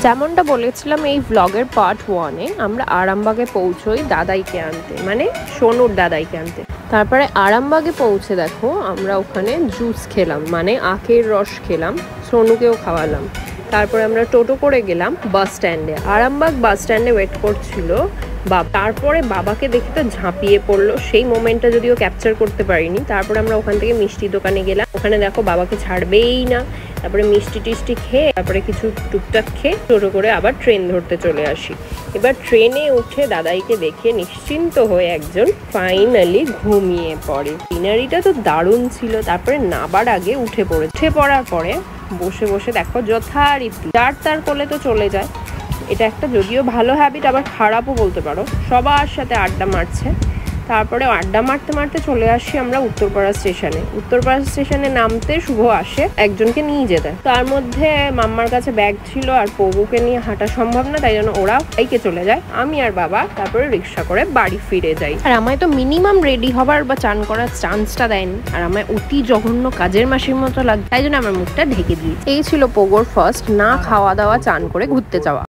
যেমনটা বলেছিলাম এই ভ্লগের পার্ট 1-এ আমরা আরামবাগে পৌঁছই দাদাইকে আনতে, মানে সোনুর দাদাইকে আনতে। তারপরে আরামবাগে পৌঁছে দেখো আমরা ওখানে জুস খেলাম, মানে আখের রস খেলাম, সোনুকেও খাওয়ালাম। তারপরে আমরা টোটো করে গেলাম বাস স্ট্যান্ডে। আরামবাগ বাস স্ট্যান্ডে ওয়েট করছিল বাবা। তারপরে বাবাকে দেখে তো ঝাঁপিয়ে পড়লো, সেই মোমেন্টটা যদিও ক্যাপচার করতে পারিনি। তারপরে আমরা ওখান থেকে মিষ্টি দোকানে গেলাম, ওখানে দেখো বাবাকে ছাড়বেই না। তারপরে মিষ্টি টিষ্টি খেয়ে তারপরে কিছু টুকটাক খেয়ে টোটো করে আবার ট্রেন ধরতে চলে আসি। এবার ট্রেনে উঠে দাদাইকে দেখে নিশ্চিন্ত হয়ে একজন ফাইনালি ঘুমিয়ে পড়ে। সিনারিটা তো দারুণ ছিল। তারপরে নাবার আগে উঠে পড়ার পরে বসে বসে দেখো যথারীতি যার তার কোলে তো চলে যায়। এটা একটা যদিও ভালো হ্যাবিট, আবার খারাপও বলতে পারো। সবার সাথে আড্ডা মারছে। তারপরে আড্ডা মারতে মারতে চলে আসি আমরা উত্তরপাড়া স্টেশনে। উত্তরপাড়া স্টেশনে নামতে শুভ আসে একজনকে নিয়ে যেতে। তার মধ্যে মাম্মার কাছে ব্যাগ ছিল আর পগুকে নিয়ে হাঁটা সম্ভব না, তাই জন্য ওরা বাইকে চলে যায়। আমি আর বাবা তারপরে রিক্সা করে বাড়ি ফিরে যাই। আর আমায় তো মিনিমাম রেডি হবার বা চান করার চান্সটা দেয়নি, আর আমায় অতি জঘন্য কাজের মাসির মতো লাগে, তাই জন্য আমার মুখটা ঢেকে দিই। এই ছিল পগোর ফার্স্ট না খাওয়া দাওয়া চান করে ঘুরতে যাওয়া।